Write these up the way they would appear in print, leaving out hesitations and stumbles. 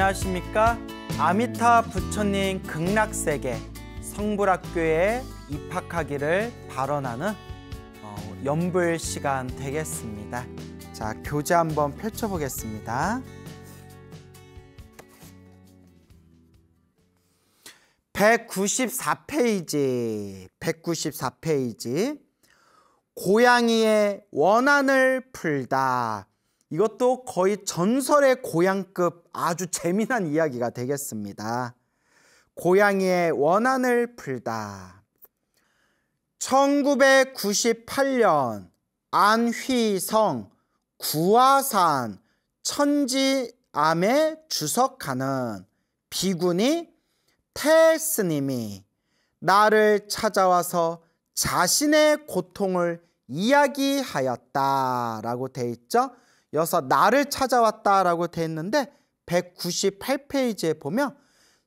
안녕하십니까? 아미타 부처님 극락세계 성불학교에 입학하기를 발언하는 연불 시간 되겠습니다. 자, 교재 한번 펼쳐보겠습니다. 194페이지. 고양이의 원한을 풀다. 이것도 거의 전설의 고향급 아주 재미난 이야기가 되겠습니다. 고양이의 원한을 풀다. 1998년 안휘성 구화산 천지암에 주석하는 비구니 태스님이 나를 찾아와서 자신의 고통을 이야기하였다라고 돼 있죠. 여기서 나를 찾아왔다라고 돼 있는데 198페이지에 보면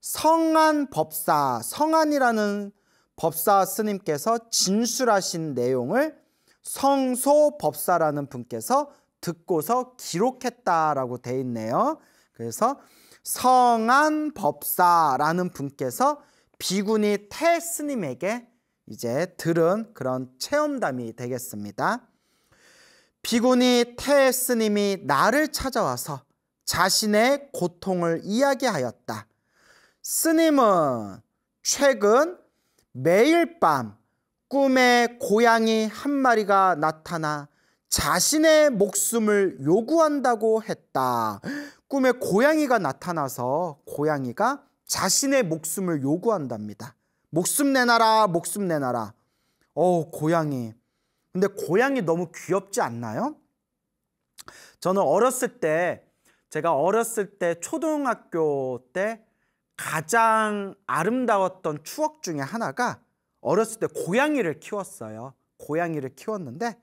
성안법사, 성안이라는 법사 스님께서 진술하신 내용을 성소법사라는 분께서 듣고서 기록했다라고 돼 있네요. 그래서 성안법사라는 분께서 비구니 태 스님에게 이제 들은 그런 체험담이 되겠습니다. 비구니 태 스님이 나를 찾아와서 자신의 고통을 이야기하였다. 스님은 최근 매일 밤 꿈에 고양이 한 마리가 나타나 자신의 목숨을 요구한다고 했다. 꿈에 고양이가 나타나서 고양이가 자신의 목숨을 요구한답니다. 목숨 내놔라, 목숨 내놔라. 고양이. 근데 고양이 너무 귀엽지 않나요? 저는 제가 어렸을 때 초등학교 때 가장 아름다웠던 추억 중에 하나가 어렸을 때 고양이를 키웠어요. 고양이를 키웠는데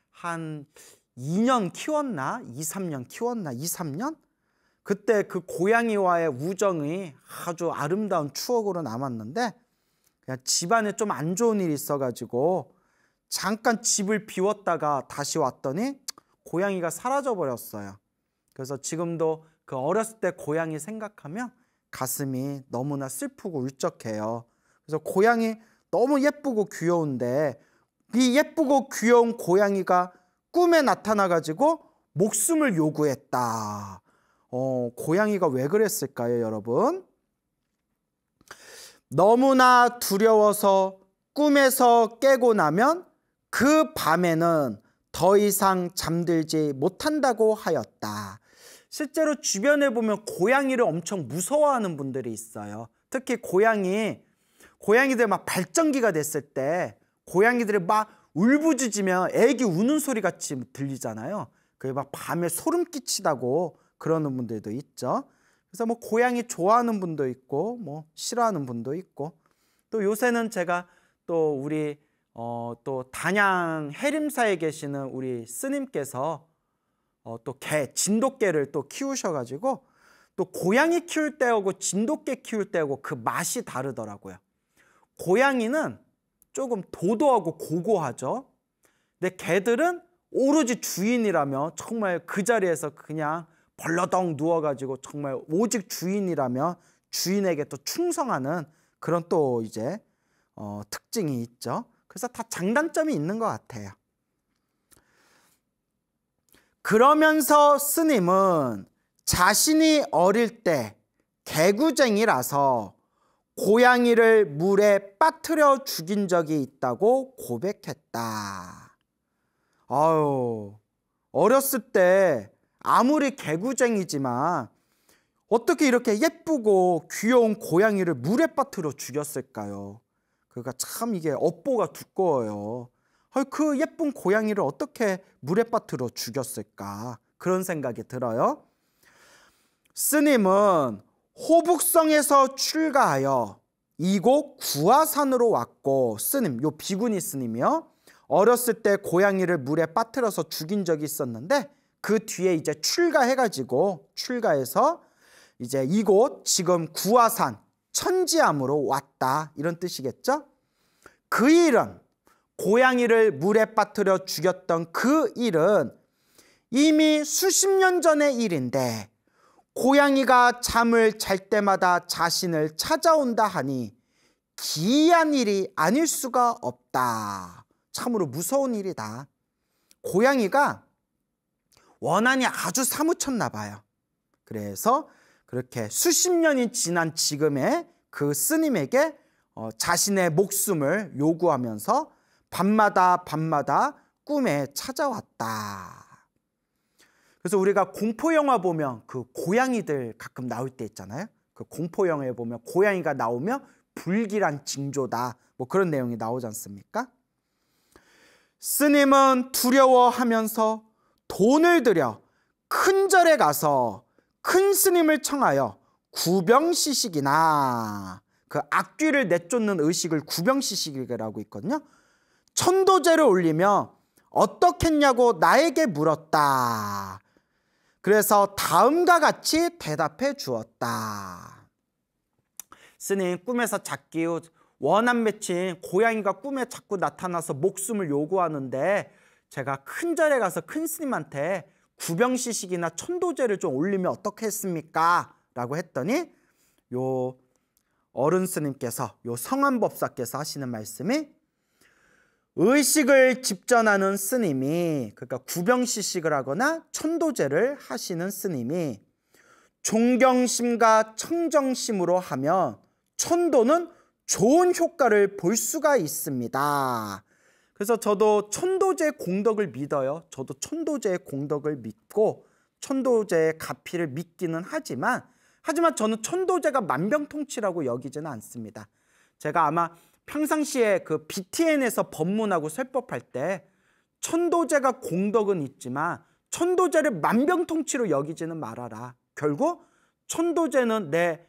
한 2년 키웠나? 2, 3년 키웠나? 2, 3년? 그때 그 고양이와의 우정이 아주 아름다운 추억으로 남았는데 그냥 집안에 좀 안 좋은 일이 있어가지고 잠깐 집을 비웠다가 다시 왔더니 고양이가 사라져 버렸어요. 그래서 지금도 그 어렸을 때 고양이 생각하면 가슴이 너무나 슬프고 울적해요. 그래서 고양이 너무 예쁘고 귀여운데 이 예쁘고 귀여운 고양이가 꿈에 나타나가지고 목숨을 요구했다. 고양이가 왜 그랬을까요, 여러분? 너무나 두려워서 꿈에서 깨고 나면 그 밤에는 더 이상 잠들지 못한다고 하였다. 실제로 주변에 보면 고양이를 엄청 무서워하는 분들이 있어요. 특히 고양이들 막 발정기가 됐을 때 고양이들이 막 울부짖으면 애기 우는 소리 같이 들리잖아요. 그게 막 밤에 소름 끼치다고 그러는 분들도 있죠. 그래서 뭐 고양이 좋아하는 분도 있고 뭐 싫어하는 분도 있고, 또 요새는 제가 또 우리 또 단양 해림사에 계시는 우리 스님께서 또 진돗개를 또 키우셔가지고 또 고양이 키울 때하고 진돗개 키울 때하고 그 맛이 다르더라고요. 고양이는 조금 도도하고 고고하죠. 근데 개들은 오로지 주인이라면 정말 그 자리에서 그냥 벌러덩 누워가지고 정말 오직 주인이라면 주인에게 또 충성하는 그런 또 이제 특징이 있죠. 그래서 다 장단점이 있는 것 같아요. 그러면서 스님은 자신이 어릴 때 개구쟁이라서 고양이를 물에 빠뜨려 죽인 적이 있다고 고백했다. 어렸을 때 아무리 개구쟁이지만 어떻게 이렇게 예쁘고 귀여운 고양이를 물에 빠뜨려 죽였을까요? 그러니까 참 이게 업보가 두꺼워요. 그 예쁜 고양이를 어떻게 물에 빠뜨려 죽였을까? 그런 생각이 들어요. 스님은 호북성에서 출가하여 이곳 구화산으로 왔고, 스님, 요 비구니 스님이요, 어렸을 때 고양이를 물에 빠뜨려서 죽인 적이 있었는데 그 뒤에 이제 출가해서 이제 이곳 지금 구화산 천지암으로 왔다, 이런 뜻이겠죠. 그 일은, 고양이를 물에 빠뜨려 죽였던 그 일은 이미 수십 년 전의 일인데 고양이가 잠을 잘 때마다 자신을 찾아온다 하니 기이한 일이 아닐 수가 없다. 참으로 무서운 일이다. 고양이가 원한이 아주 사무쳤나 봐요. 그래서 그렇게 수십 년이 지난 지금의 그 스님에게 자신의 목숨을 요구하면서 밤마다 꿈에 찾아왔다. 그래서 우리가 공포영화 보면 그 고양이들 가끔 나올 때 있잖아요. 그 공포영화에 보면 고양이가 나오면 불길한 징조다. 뭐 그런 내용이 나오지 않습니까? 스님은 두려워하면서 돈을 들여 큰 절에 가서 큰 스님을 청하여 구병시식이나 그 악귀를 내쫓는 의식을 구병시식이라고 있거든요. 천도제를 올리며 어떻겠냐고 나에게 물었다. 그래서 다음과 같이 대답해 주었다. 스님, 꿈에서 작기 후 원한 맺힌 고양이가 꿈에 자꾸 나타나서 목숨을 요구하는데 제가 큰 절에 가서 큰 스님한테 구병시식이나 천도제를 좀 올리면 어떻겠습니까? 라고 했더니 요 어른 스님께서, 요 성한법사께서 하시는 말씀이, 의식을 집전하는 스님이, 그러니까 구병시식을 하거나 천도제를 하시는 스님이 존경심과 청정심으로 하면 천도는 좋은 효과를 볼 수가 있습니다. 그래서 저도 천도제 공덕을 믿어요. 저도 천도제의 공덕을 믿고 천도제의 가피를 믿기는 하지만 저는 천도제가 만병통치라고 여기지는 않습니다. 제가 아마 평상시에 그 BTN에서 법문하고 설법할 때 천도제가 공덕은 있지만 천도제를 만병통치로 여기지는 말아라. 결국 천도제는 내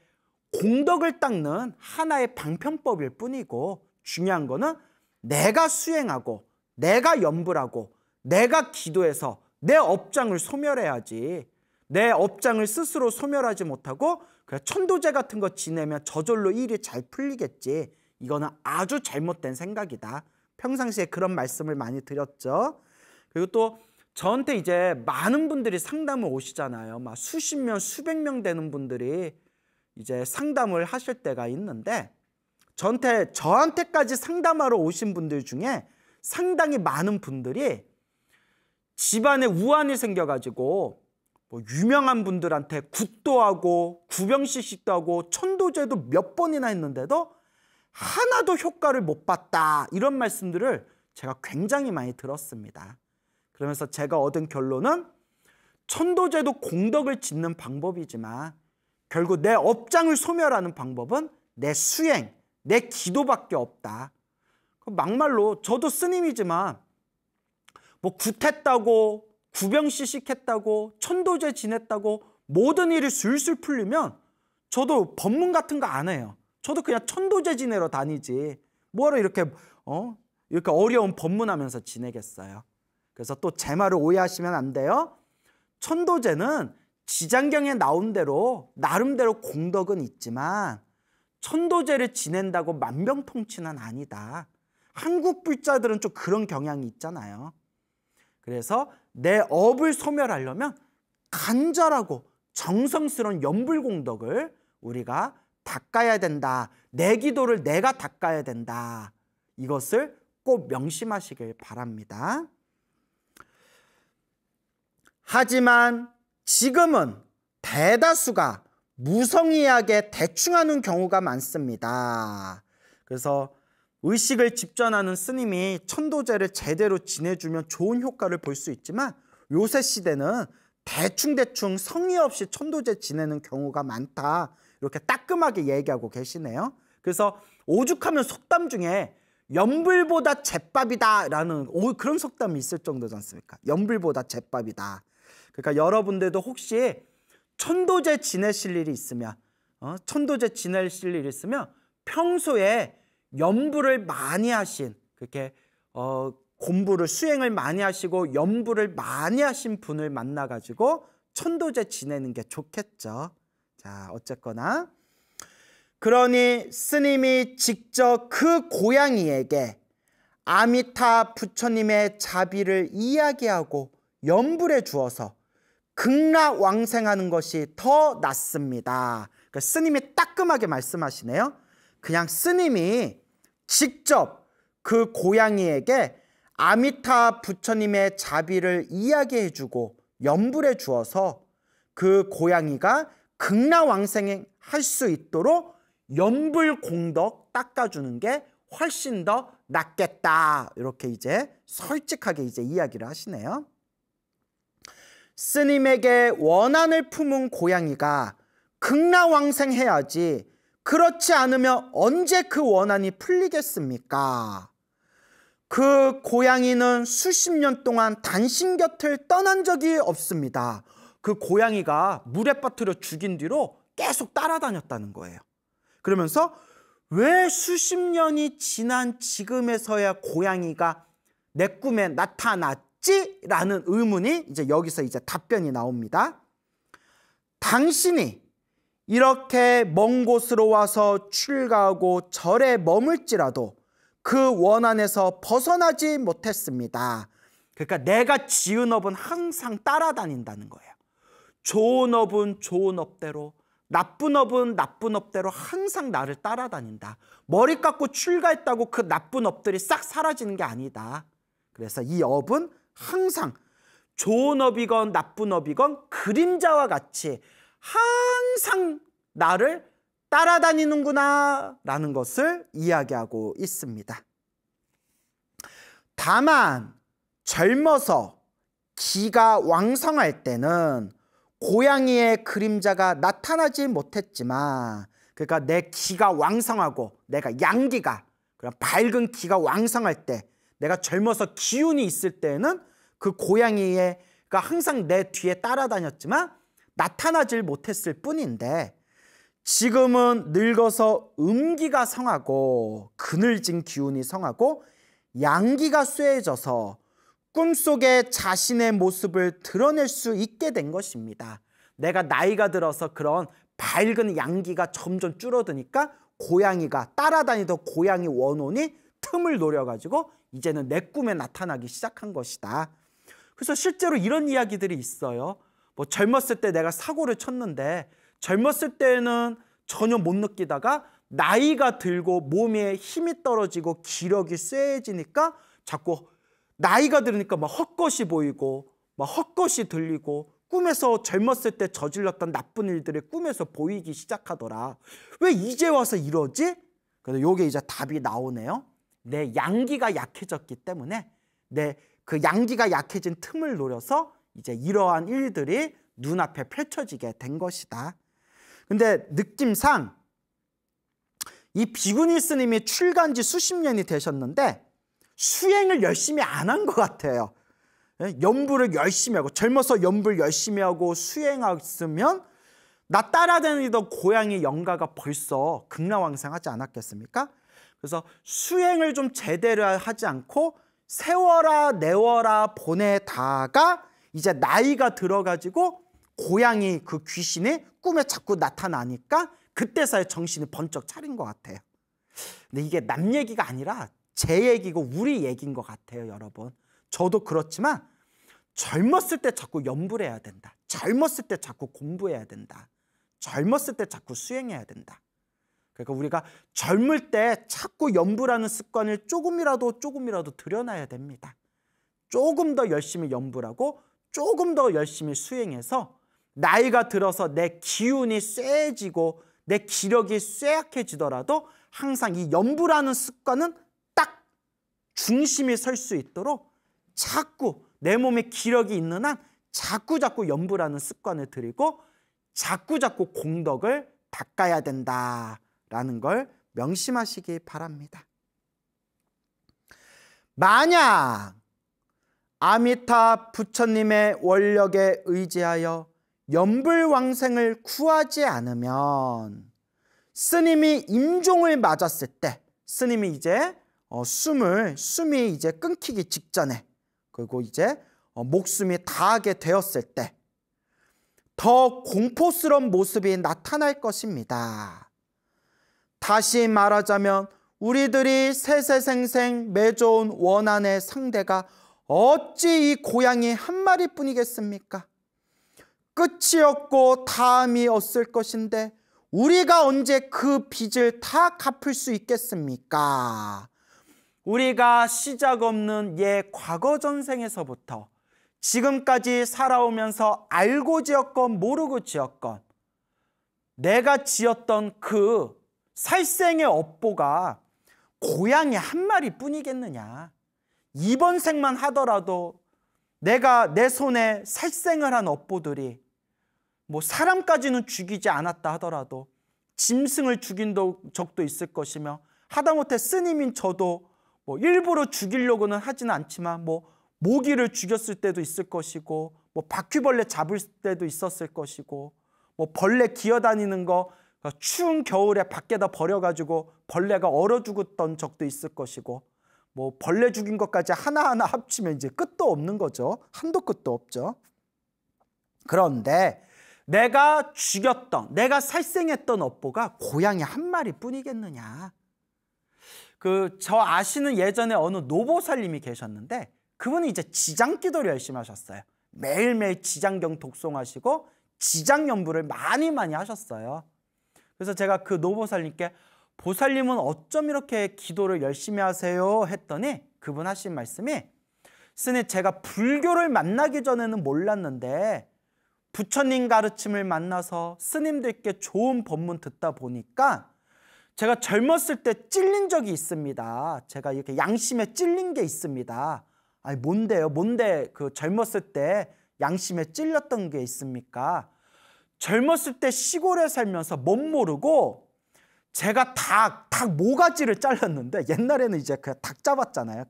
공덕을 닦는 하나의 방편법일 뿐이고, 중요한 거는 내가 수행하고 내가 염불하고 내가 기도해서 내 업장을 소멸해야지, 내 업장을 스스로 소멸하지 못하고 그래 천도제 같은 거 지내면 저절로 일이 잘 풀리겠지. 이거는 아주 잘못된 생각이다. 평상시에 그런 말씀을 많이 드렸죠. 그리고 또 저한테 이제 많은 분들이 상담을 오시잖아요. 막 수십 명, 수백 명 되는 분들이 이제 상담을 하실 때가 있는데, 저한테까지 상담하러 오신 분들 중에 상당히 많은 분들이 집안에 우환이 생겨가지고 뭐 유명한 분들한테 굿도 하고 구병시식도 하고 천도제도 몇 번이나 했는데도 하나도 효과를 못 봤다, 이런 말씀들을 제가 굉장히 많이 들었습니다. 그러면서 제가 얻은 결론은 천도제도 공덕을 짓는 방법이지만 결국 내 업장을 소멸하는 방법은 내 수행, 내 기도밖에 없다. 막말로 저도 스님이지만 뭐 굿했다고 구병시식했다고 천도제 지냈다고 모든 일이 술술 풀리면 저도 법문 같은 거 안 해요. 저도 그냥 천도제 지내러 다니지 뭐하러 이렇게 어려운 법문하면서 지내겠어요. 그래서 또 제 말을 오해하시면 안 돼요. 천도제는 지장경에 나온 대로 나름대로 공덕은 있지만 천도제를 지낸다고 만병통치는 아니다. 한국 불자들은 좀 그런 경향이 있잖아요. 그래서 내 업을 소멸하려면 간절하고 정성스러운 염불공덕을 우리가 닦아야 된다. 내 기도를 내가 닦아야 된다. 이것을 꼭 명심하시길 바랍니다. 하지만 지금은 대다수가 무성의하게 대충하는 경우가 많습니다. 그래서 의식을 집전하는 스님이 천도제를 제대로 지내주면 좋은 효과를 볼 수 있지만 요새 시대는 대충 성의 없이 천도제 지내는 경우가 많다, 이렇게 따끔하게 얘기하고 계시네요. 그래서 오죽하면 속담 중에 염불보다 제밥이다 라는 그런 속담이 있을 정도지 않습니까? 염불보다 제밥이다. 그러니까 여러분들도 혹시 천도제 지내실 일이 있으면 평소에 염불을 많이 하신, 그렇게 공부를 수행을 많이 하시고 염불을 많이 하신 분을 만나가지고 천도제 지내는 게 좋겠죠. 자, 어쨌거나 그러니 스님이 직접 그 고양이에게 아미타 부처님의 자비를 이야기하고 염불해 주어서 극락왕생하는 것이 더 낫습니다. 그러니까 스님이 따끔하게 말씀하시네요. 그냥 스님이 직접 그 고양이에게 아미타 부처님의 자비를 이야기해주고 염불해 주어서 그 고양이가 극락왕생할 수 있도록 염불공덕 닦아주는 게 훨씬 더 낫겠다. 이렇게 이제 솔직하게 이제 이야기를 하시네요. 스님에게 원한을 품은 고양이가 극락왕생해야지 그렇지 않으면 언제 그 원한이 풀리겠습니까? 그 고양이는 수십 년 동안 당신 곁을 떠난 적이 없습니다. 그 고양이가 물에 빠뜨려 죽인 뒤로 계속 따라다녔다는 거예요. 그러면서 왜 수십 년이 지난 지금에서야 고양이가 내 꿈에 나타났지? 라는 의문이 이제 여기서 이제 답변이 나옵니다. 당신이 이렇게 먼 곳으로 와서 출가하고 절에 머물지라도 그 원한에서 벗어나지 못했습니다. 그러니까 내가 지은 업은 항상 따라다닌다는 거예요. 좋은 업은 좋은 업대로, 나쁜 업은 나쁜 업대로 항상 나를 따라다닌다. 머리 깎고 출가했다고 그 나쁜 업들이 싹 사라지는 게 아니다. 그래서 이 업은 항상 좋은 업이건 나쁜 업이건 그림자와 같이 항상 나를 따라다니는구나 라는 것을 이야기하고 있습니다. 다만 젊어서 기가 왕성할 때는 고양이의 그림자가 나타나지 못했지만, 그러니까 내 기가 왕성하고 내가 양기가, 그런 밝은 기가 왕성할 때, 내가 젊어서 기운이 있을 때는 그 고양이가 항상 내 뒤에 따라다녔지만 나타나질 못했을 뿐인데, 지금은 늙어서 음기가 성하고 그늘진 기운이 성하고 양기가 쇠해져서 꿈속에 자신의 모습을 드러낼 수 있게 된 것입니다. 내가 나이가 들어서 그런 밝은 양기가 점점 줄어드니까 고양이가 따라다니던 고양이 원혼이 틈을 노려가지고 이제는 내 꿈에 나타나기 시작한 것이다. 그래서 실제로 이런 이야기들이 있어요. 뭐 젊었을 때 내가 사고를 쳤는데 젊었을 때는 전혀 못 느끼다가 나이가 들고 몸에 힘이 떨어지고 기력이 쇠해지니까 자꾸 나이가 들으니까 막 헛것이 보이고 막 헛것이 들리고 꿈에서 젊었을 때 저질렀던 나쁜 일들이 꿈에서 보이기 시작하더라. 왜 이제 와서 이러지? 그래서 요게 이제 답이 나오네요. 내 양기가 약해졌기 때문에 내 그 양기가 약해진 틈을 노려서 이제 이러한 일들이 눈앞에 펼쳐지게 된 것이다. 근데 느낌상 이 비구니 스님이 출가한 지 수십 년이 되셨는데 수행을 열심히 안 한 것 같아요. 염불을 열심히 하고, 젊어서 염불 열심히 하고 수행했으면 나 따라다니던 고양이 영가가 벌써 극락왕생하지 않았겠습니까? 그래서 수행을 좀 제대로 하지 않고 세워라 내워라 보내다가 이제 나이가 들어가지고 고양이 그 귀신이 꿈에 자꾸 나타나니까 그때서야 정신이 번쩍 차린 것 같아요. 근데 이게 남 얘기가 아니라 제 얘기고 우리 얘기인 것 같아요, 여러분. 저도 그렇지만 젊었을 때 자꾸 염불해야 된다. 젊었을 때 자꾸 공부해야 된다. 젊었을 때 자꾸 수행해야 된다. 그러니까 우리가 젊을 때 자꾸 염불하는 습관을 조금이라도 들여놔야 됩니다. 조금 더 열심히 염불하고 조금 더 열심히 수행해서 나이가 들어서 내 기운이 쇠해지고 내 기력이 쇠약해지더라도 항상 이 염불하는 습관은 딱 중심이 설 수 있도록 자꾸 내 몸에 기력이 있는 한 자꾸 염불하는 습관을 들이고 자꾸 공덕을 닦아야 된다라는 걸 명심하시기 바랍니다. 만약 아미타 부처님의 원력에 의지하여 염불왕생을 구하지 않으면 스님이 임종을 맞았을 때, 스님이 이제 숨이 이제 끊기기 직전에, 그리고 이제 목숨이 다하게 되었을 때 더 공포스러운 모습이 나타날 것입니다. 다시 말하자면 우리들이 세세생생 맺어온 원한의 상대가 어찌 이 고양이 한 마리뿐이겠습니까? 끝이 없고 다음이 없을 것인데 우리가 언제 그 빚을 다 갚을 수 있겠습니까? 우리가 시작 없는 옛 과거 전생에서부터 지금까지 살아오면서 알고 지었건 모르고 지었건 내가 지었던 그 살생의 업보가 고양이 한 마리뿐이겠느냐. 이번 생만 하더라도 내가 내 손에 살생을 한 업보들이 뭐 사람까지는 죽이지 않았다 하더라도 짐승을 죽인 적도 있을 것이며 하다못해 스님인 저도 뭐 일부러 죽이려고는 하지는 않지만 뭐 모기를 죽였을 때도 있을 것이고 뭐 바퀴벌레 잡을 때도 있었을 것이고 뭐 벌레 기어다니는 거 추운 겨울에 밖에다 버려가지고 벌레가 얼어 죽었던 적도 있을 것이고 뭐 벌레 죽인 것까지 하나하나 합치면 이제 끝도 없는 거죠. 한도 끝도 없죠. 그런데 내가 죽였던, 내가 살생했던 업보가 고양이 한 마리뿐이겠느냐. 저 아시는 예전에 어느 노보살님이 계셨는데 그분은 이제 지장기도를 열심히 하셨어요. 매일매일 지장경 독송하시고 지장연부를 많이 하셨어요. 그래서 제가 그 노보살님께 보살님은 어쩜 이렇게 기도를 열심히 하세요? 했더니 그분 하신 말씀이 스님 제가 불교를 만나기 전에는 몰랐는데 부처님 가르침을 만나서 스님들께 좋은 법문 듣다 보니까 제가 젊었을 때 찔린 적이 있습니다. 제가 이렇게 양심에 찔린 게 있습니다. 아니 뭔데요? 뭔데 그 젊었을 때 양심에 찔렸던 게 있습니까? 젊었을 때 시골에 살면서 못 모르고 제가 닭 모가지를 잘랐는데 옛날에는 이제 그냥 닭 잡았잖아요.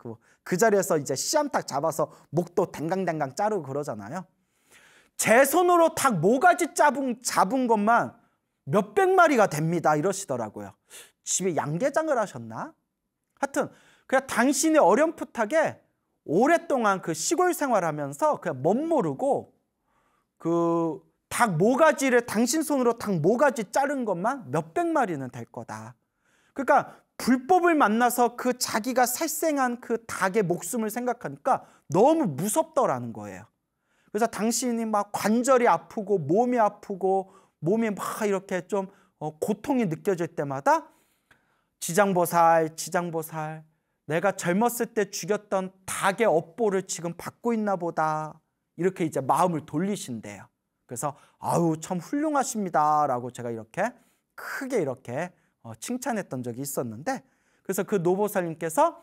그 자리에서 이제 씨암탉 잡아서 목도 댕강댕강 자르고 그러잖아요. 제 손으로 닭 모가지 잡은 것만 몇백 마리가 됩니다. 이러시더라고요. 집에 양계장을 하셨나? 하여튼 그냥 당신이 어렴풋하게 오랫동안 그 시골 생활하면서 그냥 못 모르고 그 닭 모가지를 당신 손으로 닭 모가지 자른 것만 몇백 마리는 될 거다. 그러니까 불법을 만나서 그 자기가 살생한 그 닭의 목숨을 생각하니까 너무 무섭더라는 거예요. 그래서 당신이 막 관절이 아프고 몸이 아프고 몸이 막 이렇게 좀 고통이 느껴질 때마다 지장보살 내가 젊었을 때 죽였던 닭의 업보를 지금 받고 있나 보다 이렇게 이제 마음을 돌리신대요. 그래서 아유 참 훌륭하십니다 라고 제가 이렇게 크게 이렇게 칭찬했던 적이 있었는데 그래서 그 노보살님께서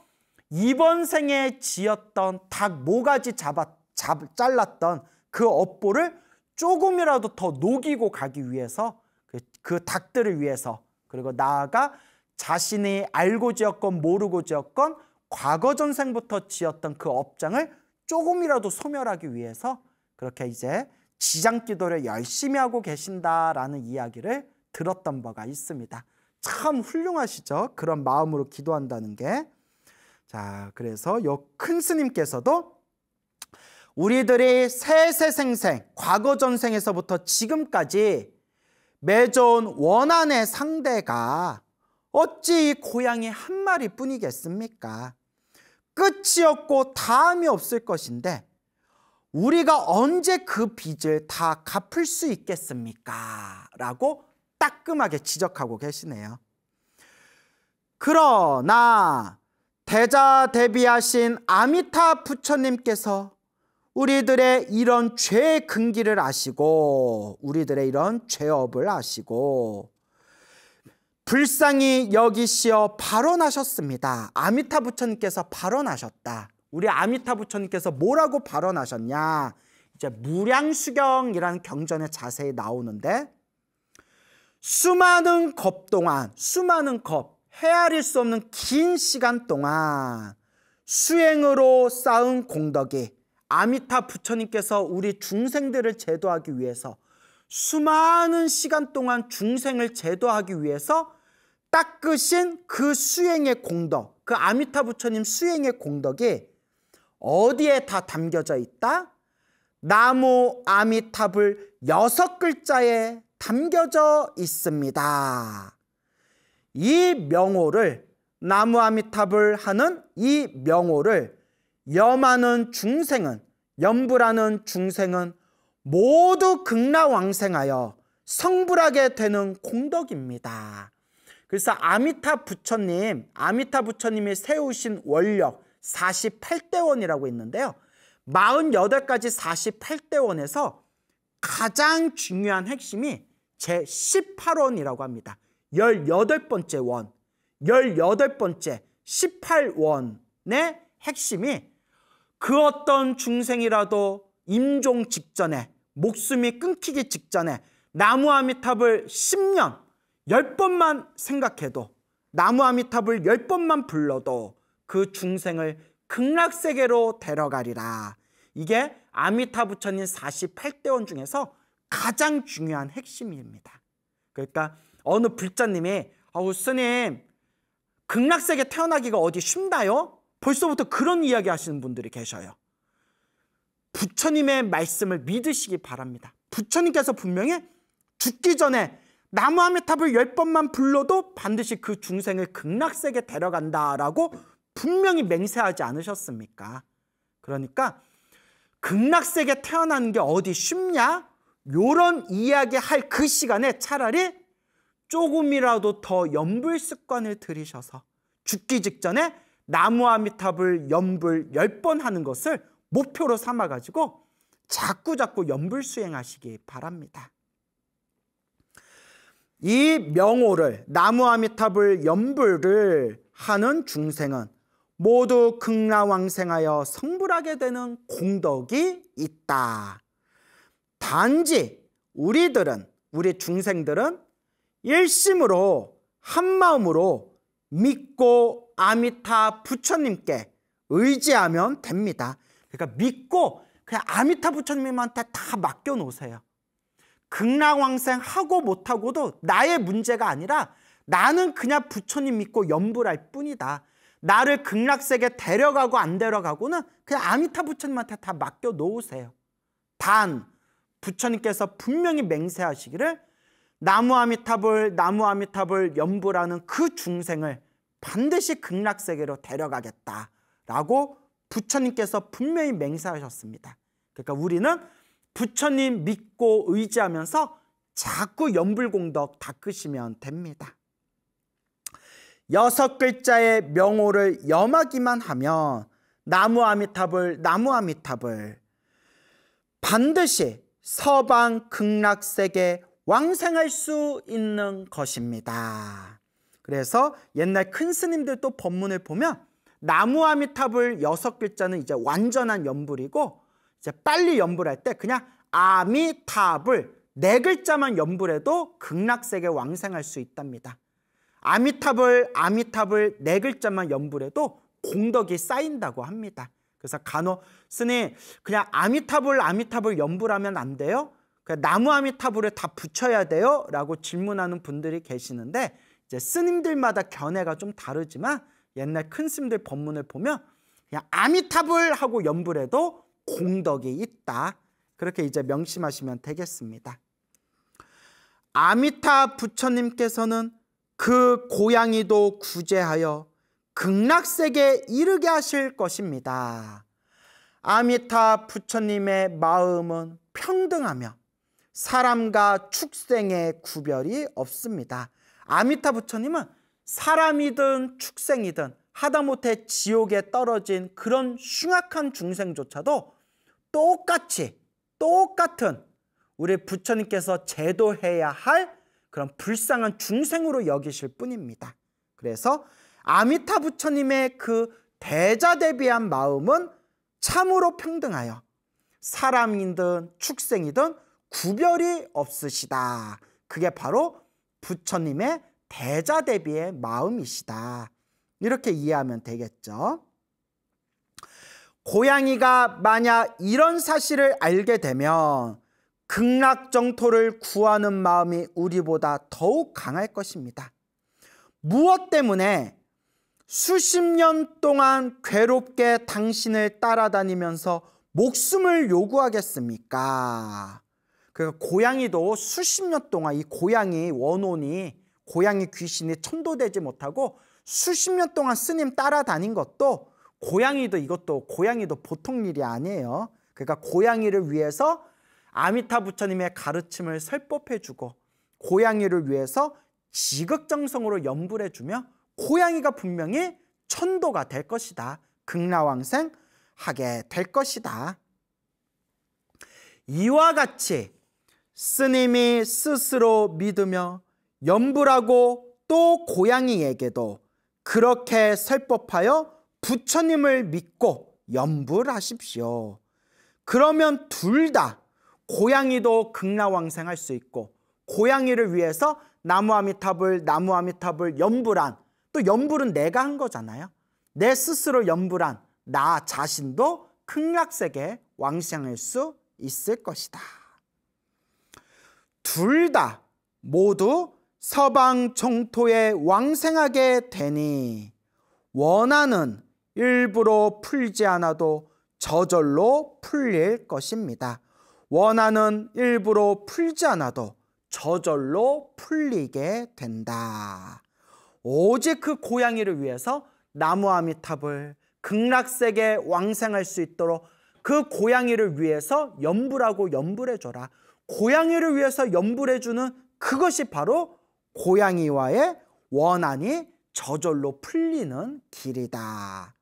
이번 생에 지었던 닭 모가지 잘랐던 그 업보를 조금이라도 더 녹이고 가기 위해서 그 닭들을 위해서 그리고 나아가 자신이 알고 지었건 모르고 지었건 과거 전생부터 지었던 그 업장을 조금이라도 소멸하기 위해서 그렇게 이제 지장기도를 열심히 하고 계신다라는 이야기를 들었던 바가 있습니다. 참 훌륭하시죠? 그런 마음으로 기도한다는 게. 자, 그래서 요 큰 스님께서도 우리들이 세세생생 과거 전생에서부터 지금까지 맺어온 원한의 상대가 어찌 이 고양이 한 마리뿐이겠습니까? 끝이 없고 다음이 없을 것인데 우리가 언제 그 빚을 다 갚을 수 있겠습니까? 라고 따끔하게 지적하고 계시네요. 그러나 대자대비하신 아미타 부처님께서 우리들의 이런 죄의 근기를 아시고 우리들의 이런 죄업을 아시고 불쌍히 여기시어 발언하셨습니다. 아미타 부처님께서 발언하셨다. 우리 아미타 부처님께서 뭐라고 발언하셨냐? 이제 무량수경이라는 경전에 자세히 나오는데 수많은 겁 동안 수많은 겁 헤아릴 수 없는 긴 시간 동안 수행으로 쌓은 공덕이 아미타 부처님께서 우리 중생들을 제도하기 위해서 수많은 시간 동안 중생을 제도하기 위해서 닦으신 그 수행의 공덕, 그 아미타 부처님 수행의 공덕이 어디에 다 담겨져 있다? 나무 아미탑을 6글자에 담겨져 있습니다. 이 명호를 나무 아미탑을 하는 이 명호를 염하는 중생은 염불하는 중생은 모두 극락왕생하여 성불하게 되는 공덕입니다. 그래서 아미타 부처님이 세우신 원력 48대원이라고 있는데요. 48가지 48대원에서 가장 중요한 핵심이 제18원이라고 합니다. 18번째 원, 18번째 18원의 핵심이 그 어떤 중생이라도 임종 직전에, 목숨이 끊기기 직전에 나무 아미탑을 10년, 10번만 생각해도, 나무 아미탑을 10번만 불러도 그 중생을 극락세계로 데려가리라. 이게 아미타 부처님 48대원 중에서 가장 중요한 핵심입니다. 그러니까 어느 불자님이 스님, 극락세계 태어나기가 어디 쉽나요? 벌써부터 그런 이야기 하시는 분들이 계셔요. 부처님의 말씀을 믿으시기 바랍니다. 부처님께서 분명히 죽기 전에 나무 아미탑을 10번만 불러도 반드시 그 중생을 극락세계 데려간다라고 분명히 맹세하지 않으셨습니까? 그러니까 극락세계 태어나는 게 어디 쉽냐? 요런 이야기 할 그 시간에 차라리 조금이라도 더 염불 습관을 들이셔서 죽기 직전에 나무 아미탑을 염불 10번 하는 것을 목표로 삼아가지고 자꾸 염불 수행하시기 바랍니다. 이 명호를, 나무 아미탑을 염불을 하는 중생은 모두 극락왕생하여 성불하게 되는 공덕이 있다. 단지 우리 중생들은 일심으로 한마음으로 믿고 아미타 부처님께 의지하면 됩니다. 그러니까 믿고 그냥 아미타 부처님한테 다 맡겨놓으세요. 극락왕생하고 못하고도 나의 문제가 아니라 나는 그냥 부처님 믿고 염불할 뿐이다. 나를 극락세계 데려가고 안 데려가고는 그냥 아미타 부처님한테 다 맡겨놓으세요. 단 부처님께서 분명히 맹세하시기를 나무 아미탑을 염불하는 그 중생을 반드시 극락세계로 데려가겠다라고 부처님께서 분명히 맹세하셨습니다. 그러니까 우리는 부처님 믿고 의지하면서 자꾸 염불공덕 닦으시면 됩니다. 6글자의 명호를 염하기만 하면 나무 아미탑을 반드시 서방 극락세계 왕생할 수 있는 것입니다. 그래서 옛날 큰 스님들도 법문을 보면 나무 아미탑을 6글자는 이제 완전한 염불이고, 이제 빨리 염불할 때 그냥 아미탑을 4글자만 염불해도 극락세계 왕생할 수 있답니다. 아미탑을 4글자만 염불해도 공덕이 쌓인다고 합니다. 그래서 간혹 스님, 그냥 아미탑을 염불하면 안 돼요? 그냥 나무 아미탑을 다 붙여야 돼요? 라고 질문하는 분들이 계시는데, 이제 스님들마다 견해가 좀 다르지만 옛날 큰 스님들 법문을 보면 그냥 아미탑을 하고 염불해도 공덕이 있다. 그렇게 이제 명심하시면 되겠습니다. 아미타 부처님께서는 그 고양이도 구제하여 극락세계에 이르게 하실 것입니다. 아미타 부처님의 마음은 평등하며 사람과 축생의 구별이 없습니다. 아미타 부처님은 사람이든 축생이든 하다못해 지옥에 떨어진 그런 흉악한 중생조차도 똑같은 우리 부처님께서 제도해야 할 그런 불쌍한 중생으로 여기실 뿐입니다. 그래서 아미타 부처님의 그 대자대비한 마음은 참으로 평등하여 사람이든 축생이든 구별이 없으시다. 그게 바로 부처님의 대자대비의 마음이시다. 이렇게 이해하면 되겠죠. 고양이가 만약 이런 사실을 알게 되면 극락정토를 구하는 마음이 우리보다 더욱 강할 것입니다. 무엇 때문에 수십 년 동안 괴롭게 당신을 따라다니면서 목숨을 요구하겠습니까? 그러니까 고양이도 수십 년 동안 이 고양이 원혼이, 고양이 귀신이 천도되지 못하고 수십 년 동안 스님 따라다닌 것도 고양이도 보통 일이 아니에요. 그러니까 고양이를 위해서 아미타 부처님의 가르침을 설법해주고 고양이를 위해서 지극정성으로 연불을 해주며 고양이가 분명히 천도가 될 것이다. 극락왕생하게 될 것이다. 이와 같이 스님이 스스로 믿으며 연불하고 또 고양이에게도 그렇게 설법하여 부처님을 믿고 연불하십시오. 그러면 둘 다 고양이도 극락왕생할 수 있고 고양이를 위해서 나무아미타불 연불한, 또 연불은 내가 한 거잖아요. 내 스스로 연불한 나 자신도 극락세계 왕생할 수 있을 것이다. 둘 다 모두 서방 정토에 왕생하게 되니 원하는 일부러 풀지 않아도 저절로 풀릴 것입니다. 원하는 일부러 풀지 않아도 저절로 풀리게 된다. 오직 그 고양이를 위해서 나무아미타불 극락세계 왕생할 수 있도록 그 고양이를 위해서 연불하고 연불해줘라. 고양이를 위해서 연불해주는 그것이 바로 고양이와의 원한이 저절로 풀리는 길이다.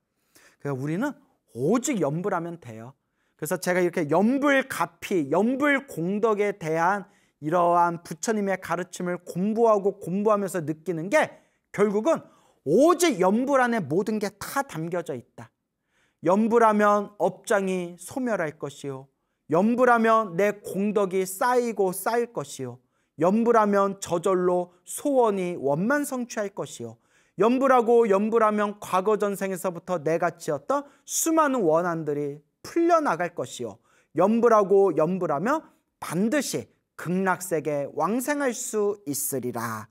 그러니까 우리는 오직 연불하면 돼요. 그래서 제가 이렇게 연불가피, 연불공덕에 대한 이러한 부처님의 가르침을 공부하면서 느끼는 게 결국은 오직 연불 안에 모든 게 다 담겨져 있다. 연불하면 업장이 소멸할 것이요, 연불하면 내 공덕이 쌓이고 쌓일 것이요, 연불하면 저절로 소원이 원만성취할 것이요, 연불하고 연불하면 과거 전생에서부터 내가 지었던 수많은 원한들이 풀려나갈 것이요, 연불하고 연불하면 반드시 극락세계 왕생할 수 있으리라.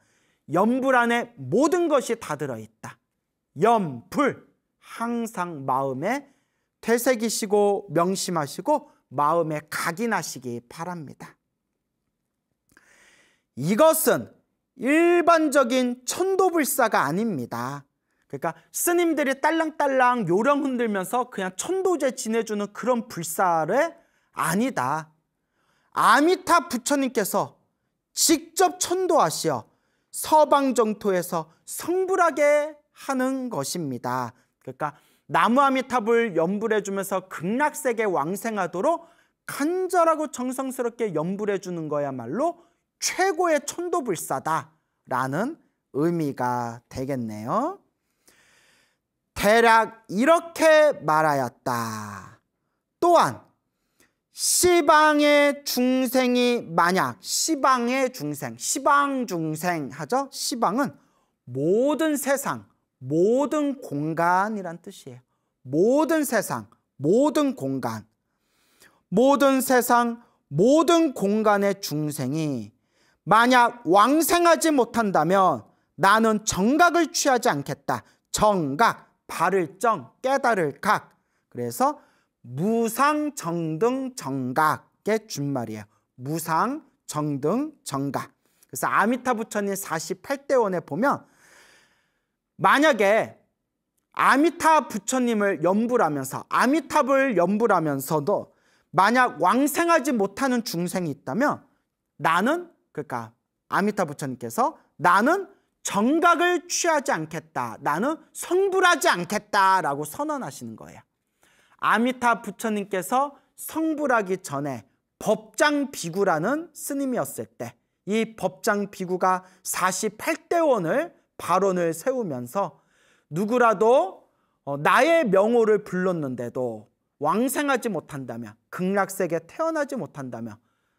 연불 안에 모든 것이 다 들어있다. 연불, 항상 마음에 되새기시고 명심하시고 마음에 각인하시기 바랍니다. 이것은 일반적인 천도불사가 아닙니다. 그러니까 스님들이 딸랑딸랑 요령 흔들면서 그냥 천도제 지내주는 그런 불사를 아니다. 아미타 부처님께서 직접 천도하시어 서방정토에서 성불하게 하는 것입니다. 그러니까 나무아미타불 연불해주면서 극락세계 왕생하도록 간절하고 정성스럽게 연불해주는 거야말로 최고의 천도불사다라는 의미가 되겠네요. 대략 이렇게 말하였다. 또한 시방의 중생이 만약, 시방의 중생, 시방중생 하죠. 시방은 모든 세상, 모든 공간이란 뜻이에요. 모든 세상, 모든 공간, 모든 세상, 모든 공간의 중생이 만약 왕생하지 못한다면 나는 정각을 취하지 않겠다. 정각, 바를 정, 깨달을 각. 그래서 무상, 정등, 정각의 준말이에요. 무상, 정등, 정각. 그래서 아미타 부처님 48대원에 보면 만약에 아미타 부처님을 연불하면서 아미타불 연불하면서도 만약 왕생하지 못하는 중생이 있다면 나는, 그러니까 아미타 부처님께서 나는 정각을 취하지 않겠다, 나는 성불하지 않겠다라고 선언하시는 거예요. 아미타 부처님께서 성불하기 전에 법장비구라는 스님이었을 때 이 법장비구가 48대원을 발언을 세우면서 누구라도 나의 명호를 불렀는데도 왕생하지 못한다면, 극락세계에 태어나지 못한다면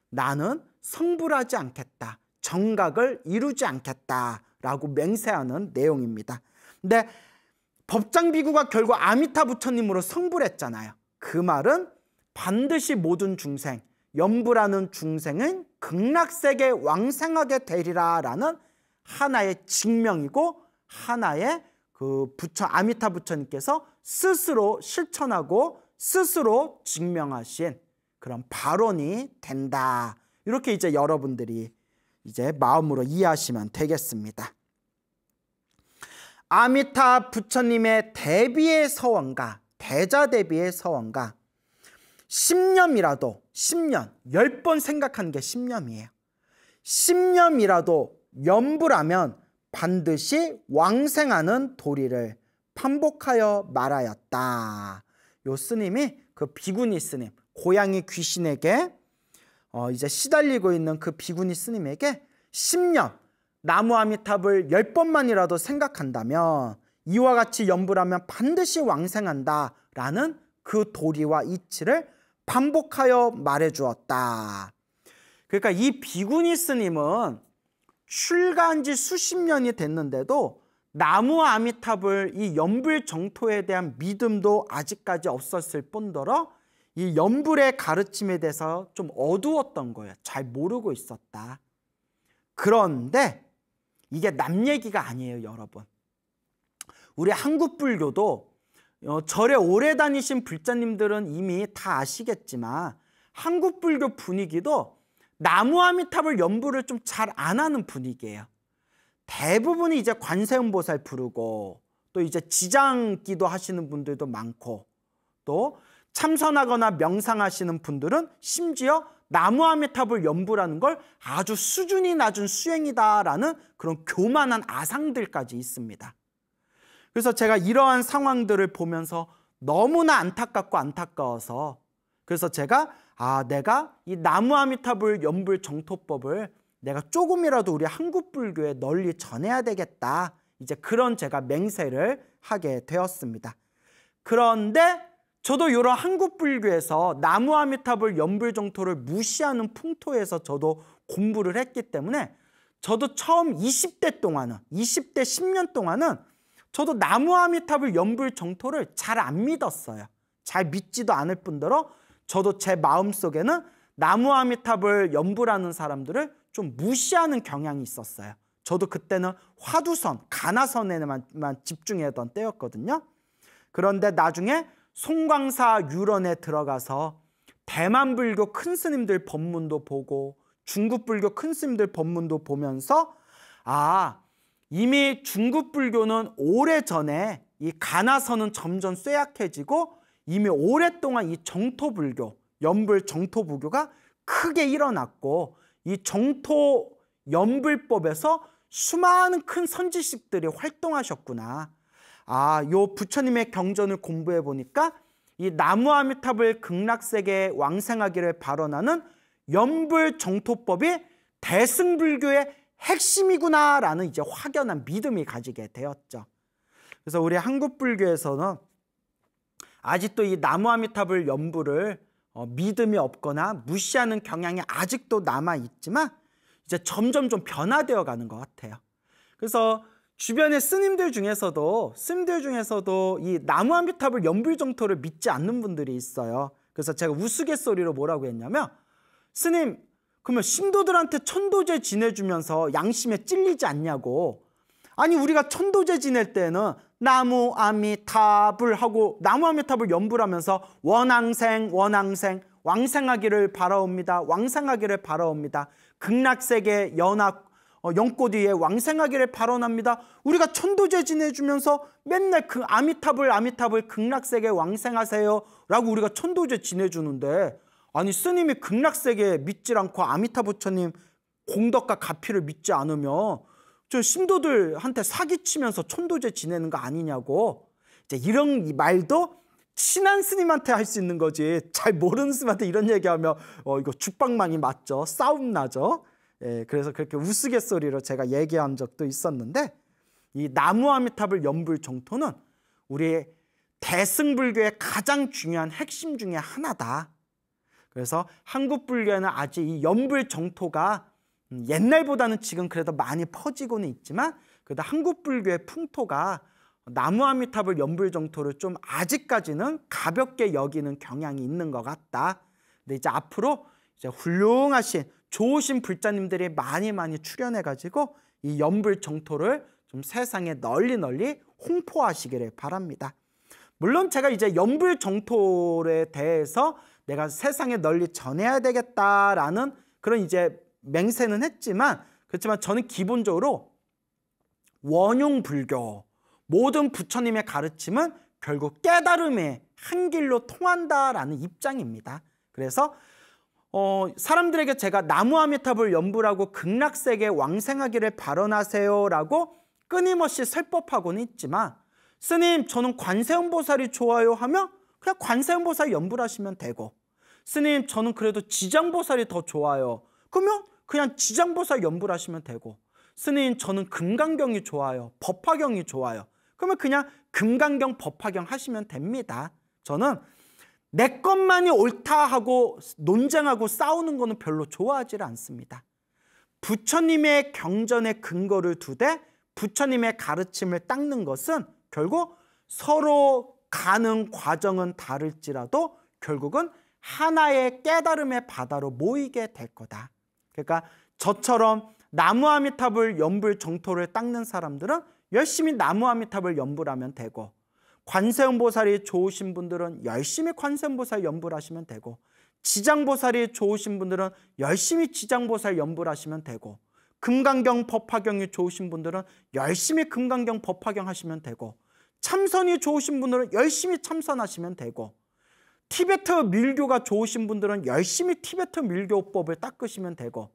나는 성불하지 않겠다, 정각을 이루지 않겠다라고 맹세하는 내용입니다. 근데 법장비구가 결국 아미타 부처님으로 성불했잖아요. 그 말은 반드시 모든 중생, 연불하는 중생은 극락세계에 왕생하게 되리라 라는 하나의 증명이고 하나의 그 아미타 부처님께서 스스로 실천하고 스스로 증명하신 그런 발언이 된다. 이렇게 이제 여러분들이 이제 마음으로 이해하시면 되겠습니다. 아미타 부처님의 대비의 서원가, 대자 대비의 서원가, 10년이라도 10년 10번 생각하는 게 신념이에요. 10년이라도 염불하면 반드시 왕생하는 도리를 반복하여 말하였다. 요 스님이 그 비구니 스님, 고양이 귀신에게 이제 시달리고 있는 그 비구니 스님에게 10년 나무 아미탑을 10번만이라도 생각한다면 이와 같이 염불하면 반드시 왕생한다 라는 그 도리와 이치를 반복하여 말해 주었다. 그러니까 이 비구니 스님은 출가한 지 수십 년이 됐는데도 나무 아미탑을 이 염불 정토에 대한 믿음도 아직까지 없었을 뿐더러 이 염불의 가르침에 대해서 좀 어두웠던 거예요. 잘 모르고 있었다. 그런데 이게 남 얘기가 아니에요, 여러분. 우리 한국 불교도 절에 오래 다니신 불자님들은 이미 다 아시겠지만 한국 불교 분위기도 나무 아미탑을 염불을 좀 잘 안 하는 분위기예요. 대부분이 이제 관세음보살 부르고 또 이제 지장기도 하시는 분들도 많고 또 참선하거나 명상하시는 분들은 심지어 나무 아미탑을 염불하는 걸 아주 수준이 낮은 수행이다라는 그런 교만한 아상들까지 있습니다. 그래서 제가 이러한 상황들을 보면서 너무나 안타깝고 안타까워서 그래서 제가 내가 이 나무 아미탑을 염불 정토법을 내가 조금이라도 우리 한국 불교에 널리 전해야 되겠다. 이제 그런 제가 맹세를 하게 되었습니다. 그런데 저도 이런 한국 불교에서 나무 아미탑을 염불 정토를 무시하는 풍토에서 저도 공부를 했기 때문에 저도 처음 20대 동안은 20대 10년 동안은 저도 나무 아미탑을 염불 정토를 잘 안 믿었어요. 잘 믿지도 않을 뿐더러 저도 제 마음속에는 나무 아미탑을 염불하는 사람들을 좀 무시하는 경향이 있었어요. 저도 그때는 화두선, 가나선에만 집중하던 때였거든요. 그런데 나중에 송광사 유런에 들어가서 대만 불교 큰 스님들 법문도 보고 중국 불교 큰 스님들 법문도 보면서 이미 중국 불교는 오래전에 이 가나선은 점점 쇠약해지고 이미 오랫동안 이 정토불교, 염불 정토불교가 크게 일어났고 이 정토 염불법에서 수많은 큰 선지식들이 활동하셨구나. 요 부처님의 경전을 공부해 보니까 이 나무 아미탑을 극락세계에 왕생하기를 발언하는 염불 정토법이 대승불교의 핵심이구나라는 이제 확연한 믿음이 가지게 되었죠. 그래서 우리 한국 불교에서는 아직도 이 나무 아미탑을 염불을 믿음이 없거나 무시하는 경향이 아직도 남아 있지만 이제 점점 좀 변화되어 가는 것 같아요. 그래서 주변의 스님들 중에서도 이 나무 아미탑을 염불 정토를 믿지 않는 분들이 있어요. 그래서 제가 우스갯소리로 뭐라고 했냐면 스님 그러면 신도들한테 천도제 지내주면서 양심에 찔리지 않냐고. 아니 우리가 천도제 지낼 때는 나무 아미탑을 하고 나무 아미탑을 염불하면서 원앙생 왕생하기를 바라옵니다. 왕생하기를 바라옵니다. 극락세계 영꽃 위에 왕생하기를 발언합니다. 우리가 천도제 지내주면서 맨날 그 아미탑을 극락세계 왕생하세요 라고 우리가 천도제 지내주는데 아니 스님이 극락세계 믿지 않고 아미타 부처님 공덕과 가피를 믿지 않으면 저 신도들한테 사기치면서 천도제 지내는 거 아니냐고. 이제 이런 말도 친한 스님한테 할 수 있는 거지 잘 모르는 스님한테 이런 얘기하면 이거 죽방망이 맞죠? 싸움 나죠? 그래서 그렇게 우스갯소리로 제가 얘기한 적도 있었는데 이 나무 아미탑을 염불 정토는 우리 대승불교의 가장 중요한 핵심 중에 하나다. 그래서 한국 불교에는 아직 이 염불 정토가 옛날보다는 지금 그래도 많이 퍼지고는 있지만 그래도 한국 불교의 풍토가 나무 아미탑을 염불 정토를 좀 아직까지는 가볍게 여기는 경향이 있는 것 같다. 근데 이제 앞으로 이제 훌륭하신 좋으신 불자님들이 많이 출연해가지고 이 염불 정토를 좀 세상에 널리 홍보하시기를 바랍니다. 물론 제가 이제 염불 정토에 대해서 내가 세상에 널리 전해야 되겠다라는 그런 이제 맹세는 했지만 그렇지만 저는 기본적으로 원흉불교 모든 부처님의 가르침은 결국 깨달음에 한 길로 통한다라는 입장입니다. 그래서 사람들에게 제가 나무아미타불 연불하고 극락세계 왕생하기를 발언하세요라고 끊임없이 설법하고는 있지만, 스님 저는 관세음보살이 좋아요 하면 그냥 관세음보살 연불하시면 되고, 스님 저는 그래도 지장보살이 더 좋아요 그러면 그냥 지장보살 연불하시면 되고, 스님 저는 금강경이 좋아요, 법화경이 좋아요 그러면 그냥 금강경 법화경 하시면 됩니다. 저는 내 것만이 옳다 하고 논쟁하고 싸우는 거는 별로 좋아하지 않습니다. 부처님의 경전에 근거를 두되 부처님의 가르침을 닦는 것은 결국 서로 가는 과정은 다를지라도 결국은 하나의 깨달음의 바다로 모이게 될 거다. 그러니까 저처럼 나무아미타불 연불 정토를 닦는 사람들은 열심히 나무아미타불 연불하면 되고, 관세음보살이 좋으신 분들은 열심히 관세음보살 연불하시면 되고, 지장보살이 좋으신 분들은 열심히 지장보살 연불하시면 되고, 금강경 법화경이 좋으신 분들은 열심히 금강경 법화경 하시면 되고, 참선이 좋으신 분들은 열심히 참선하시면 되고, 티베트 밀교가 좋으신 분들은 열심히 티베트 밀교법을 닦으시면 되고,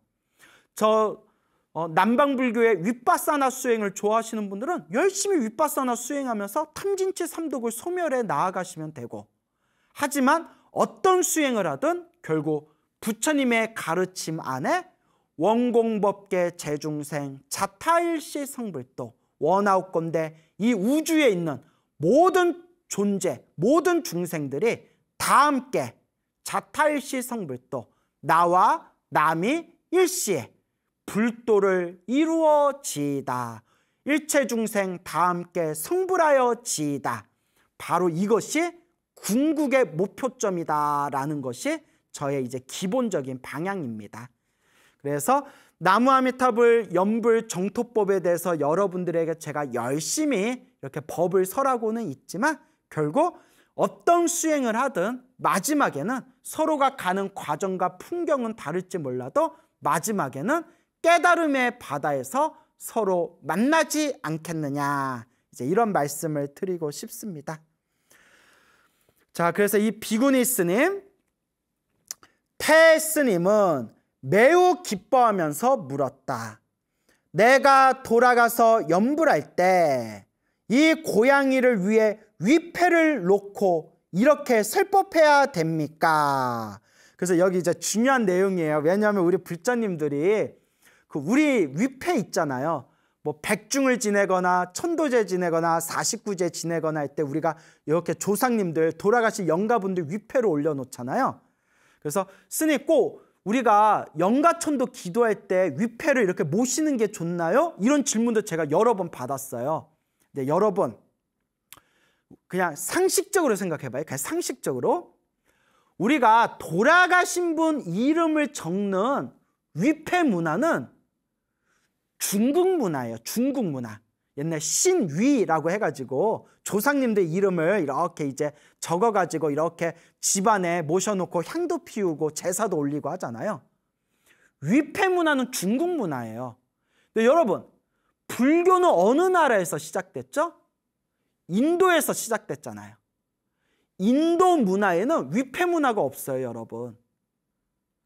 남방불교의 윗바사나 수행을 좋아하시는 분들은 열심히 윗바사나 수행하면서 탐진치 삼독을 소멸해 나아가시면 되고, 하지만 어떤 수행을 하든 결국 부처님의 가르침 안에 원공법계 재중생 자타일시 성불도 원아웃건대 이 우주에 있는 모든 존재, 모든 중생들이 다 함께 자타일시 성불도 나와 남이 일시에 불도를 이루어지이다. 일체중생 다 함께 성불하여지이다. 바로 이것이 궁극의 목표점이다 라는 것이 저의 이제 기본적인 방향입니다. 그래서 나무아미타불 연불 정토법에 대해서 여러분들에게 제가 열심히 이렇게 법을 설하고는 있지만, 결국 어떤 수행을 하든 마지막에는 서로가 가는 과정과 풍경은 다를지 몰라도 마지막에는 깨달음의 바다에서 서로 만나지 않겠느냐, 이제 이런 말씀을 드리고 싶습니다. 자, 그래서 이 비구니 스님, 태 스님은 매우 기뻐하면서 물었다. 내가 돌아가서 연불할 때 이 고양이를 위해 위패를 놓고 이렇게 설법해야 됩니까? 그래서 여기 이제 중요한 내용이에요. 왜냐하면 우리 불자님들이 우리 위패 있잖아요. 뭐 백중을 지내거나 천도제 지내거나 49제 지내거나 할 때 우리가 이렇게 조상님들 돌아가신 영가분들 위패를 올려놓잖아요. 그래서 스님 꼭 우리가 영가천도 기도할 때 위패를 이렇게 모시는 게 좋나요? 이런 질문도 제가 여러 번 받았어요. 근데 여러분 그냥 상식적으로 생각해봐요. 그냥 상식적으로 우리가 돌아가신 분 이름을 적는 위패 문화는 중국 문화예요. 중국 문화. 옛날 신위라고 해가지고 조상님들 이름을 이렇게 이제 적어가지고 이렇게 집안에 모셔놓고 향도 피우고 제사도 올리고 하잖아요. 위패 문화는 중국 문화예요. 근데 여러분, 불교는 어느 나라에서 시작됐죠? 인도에서 시작됐잖아요. 인도 문화에는 위패 문화가 없어요, 여러분.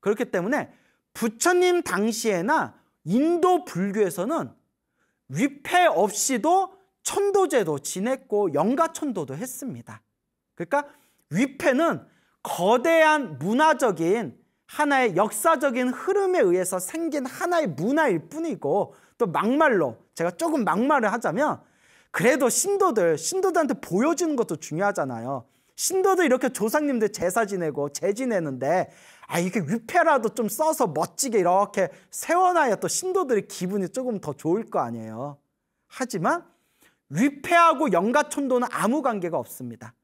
그렇기 때문에 부처님 당시에나 인도 불교에서는 위패 없이도 천도제도 지냈고 영가천도도 했습니다. 그러니까 위패는 거대한 문화적인 하나의 역사적인 흐름에 의해서 생긴 하나의 문화일 뿐이고, 또 막말로 제가 조금 막말을 하자면 그래도 신도들한테 보여주는 것도 중요하잖아요. 신도들 이렇게 조상님들 제사 지내고 제 지내는데 이렇게 위패라도 좀 써서 멋지게 이렇게 세워놔야 또 신도들의 기분이 조금 더 좋을 거 아니에요. 하지만 위패하고 영가천도는 아무 관계가 없습니다.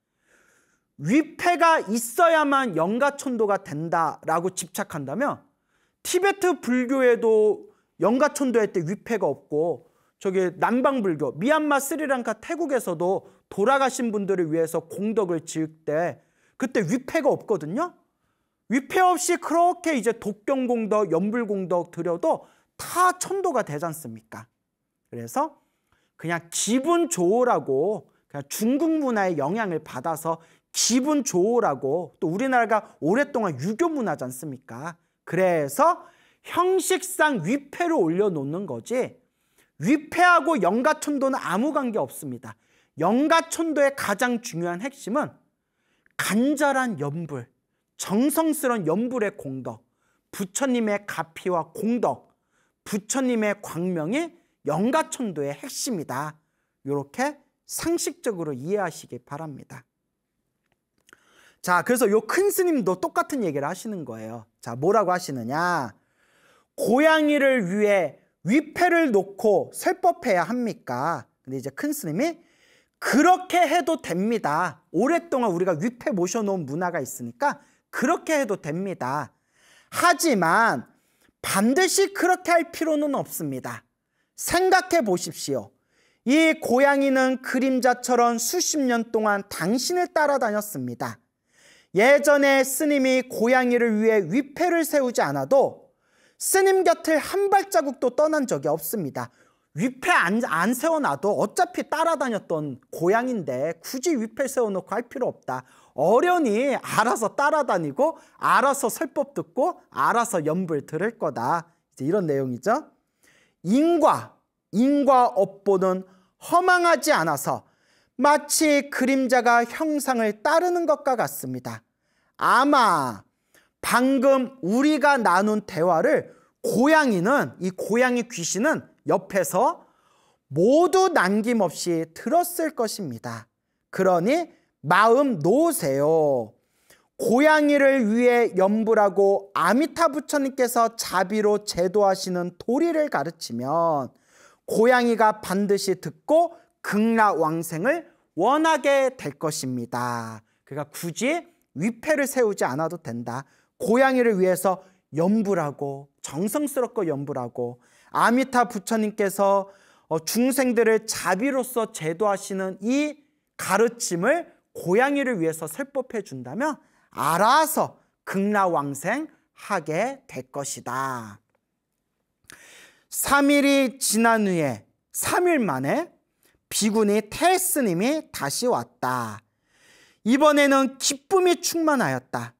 위패가 있어야만 영가천도가 된다라고 집착한다면 티베트 불교에도 영가천도 할 때 위패가 없고, 저기 남방불교, 미얀마, 스리랑카, 태국에서도 돌아가신 분들을 위해서 공덕을 지을 때 그때 위패가 없거든요. 위패 없이 그렇게 이제 독경공덕, 연불공덕 드려도 다 천도가 되지 않습니까? 그래서 그냥 기분 좋으라고 그냥 중국 문화의 영향을 받아서 기분 좋으라고, 또 우리나라가 오랫동안 유교 문화지 않습니까? 그래서 형식상 위패를 올려놓는 거지, 위패하고 영가천도는 아무 관계 없습니다. 영가천도의 가장 중요한 핵심은 간절한 염불, 정성스러운 염불의 공덕, 부처님의 가피와 공덕, 부처님의 광명이 영가천도의 핵심이다. 이렇게 상식적으로 이해하시기 바랍니다. 자, 그래서 요 큰 스님도 똑같은 얘기를 하시는 거예요. 자, 뭐라고 하시느냐? 고양이를 위해 위패를 놓고 설법해야 합니까? 근데 이제 큰 스님이 그렇게 해도 됩니다. 오랫동안 우리가 위패 모셔놓은 문화가 있으니까 그렇게 해도 됩니다. 하지만 반드시 그렇게 할 필요는 없습니다. 생각해 보십시오. 이 고양이는 그림자처럼 수십 년 동안 당신을 따라다녔습니다. 예전에 스님이 고양이를 위해 위패를 세우지 않아도 스님 곁을 한 발자국도 떠난 적이 없습니다. 위패 안 세워놔도 어차피 따라다녔던 고양인데 굳이 위패 세워놓고 할 필요 없다. 어련히 알아서 따라다니고 알아서 설법 듣고 알아서 염불 들을 거다. 이제 이런 내용이죠. 인과 업보는 허망하지 않아서 마치 그림자가 형상을 따르는 것과 같습니다. 아마 방금 우리가 나눈 대화를 이 고양이 귀신은 옆에서 모두 남김없이 들었을 것입니다. 그러니 마음 놓으세요. 고양이를 위해 염불하고 아미타 부처님께서 자비로 제도하시는 도리를 가르치면 고양이가 반드시 듣고 극락왕생을 원하게 될 것입니다. 그러니까 굳이 위패를 세우지 않아도 된다. 고양이를 위해서 염불하고 정성스럽고 염불하고 아미타 부처님께서 중생들을 자비로서 제도하시는 이 가르침을 고양이를 위해서 설법해 준다면 알아서 극락왕생하게 될 것이다. 3일이 지난 후에 3일 만에 비구니 태스님이 다시 왔다. 이번에는 기쁨이 충만하였다.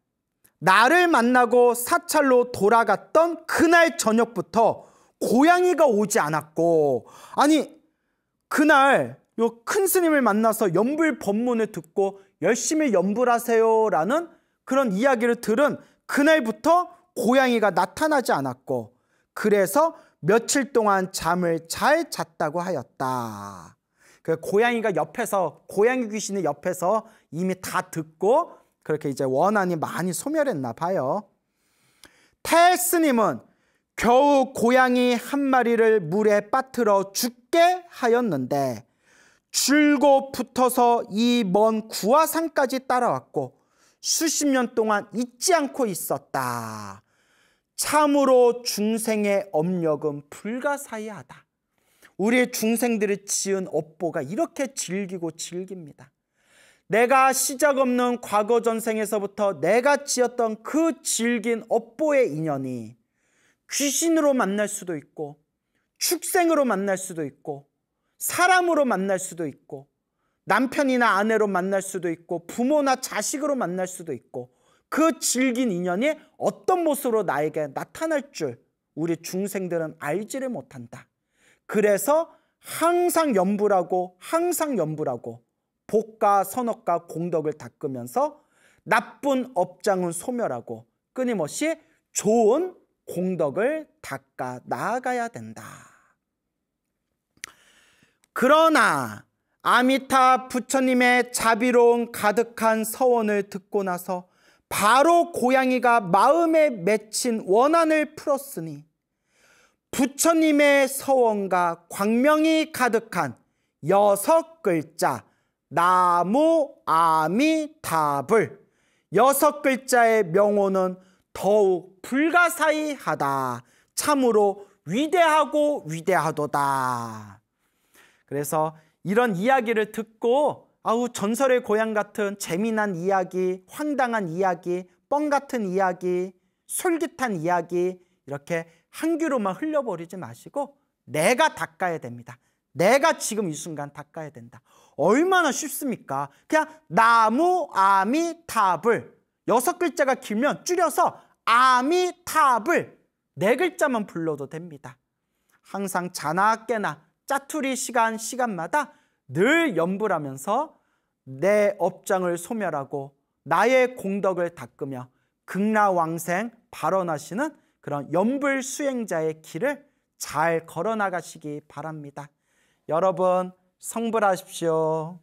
나를 만나고 사찰로 돌아갔던 그날 저녁부터 고양이가 오지 않았고, 아니 그날 요 큰 스님을 만나서 염불 법문을 듣고 열심히 염불하세요라는 그런 이야기를 들은 그날부터 고양이가 나타나지 않았고, 그래서 며칠 동안 잠을 잘 잤다고 하였다. 그 고양이가 옆에서, 고양이 귀신이 옆에서 이미 다 듣고 그렇게 이제 원한이 많이 소멸했나 봐요. 태스님은 겨우 고양이 한 마리를 물에 빠뜨려 죽게 하였는데 줄곧 붙어서 이 먼 구화산까지 따라왔고 수십 년 동안 잊지 않고 있었다. 참으로 중생의 업력은 불가사의하다. 우리 중생들이 지은 업보가 이렇게 질기고 질깁니다. 내가 시작 없는 과거 전생에서부터 내가 지었던 그 질긴 업보의 인연이 귀신으로 만날 수도 있고 축생으로 만날 수도 있고 사람으로 만날 수도 있고 남편이나 아내로 만날 수도 있고 부모나 자식으로 만날 수도 있고 그 질긴 인연이 어떤 모습으로 나에게 나타날 줄 우리 중생들은 알지를 못한다. 그래서 항상 염불하고 복과 선업과 공덕을 닦으면서 나쁜 업장은 소멸하고 끊임없이 좋은 공덕을 닦아 나아가야 된다. 그러나 아미타 부처님의 자비로운 가득한 서원을 듣고 나서 바로 고양이가 마음에 맺힌 원한을 풀었으니 부처님의 서원과 광명이 가득한 6글자 나무 아미타불 6글자의 명호는 더욱 불가사의하다. 참으로 위대하고 위대하도다. 그래서 이런 이야기를 듣고 전설의 고향 같은 재미난 이야기, 황당한 이야기, 뻥 같은 이야기, 솔깃한 이야기 이렇게 한 귀로만 흘려버리지 마시고 내가 닦아야 됩니다. 내가 지금 이 순간 닦아야 된다. 얼마나 쉽습니까? 그냥 나무 아미타불 6글자가 길면 줄여서 아미타불 4글자만 불러도 됩니다. 항상 자나 깨나 짜투리 시간마다 늘 염불하면서 내 업장을 소멸하고 나의 공덕을 닦으며 극락왕생 발언하시는 그런 염불 수행자의 길을 잘 걸어나가시기 바랍니다. 여러분 성불하십시오.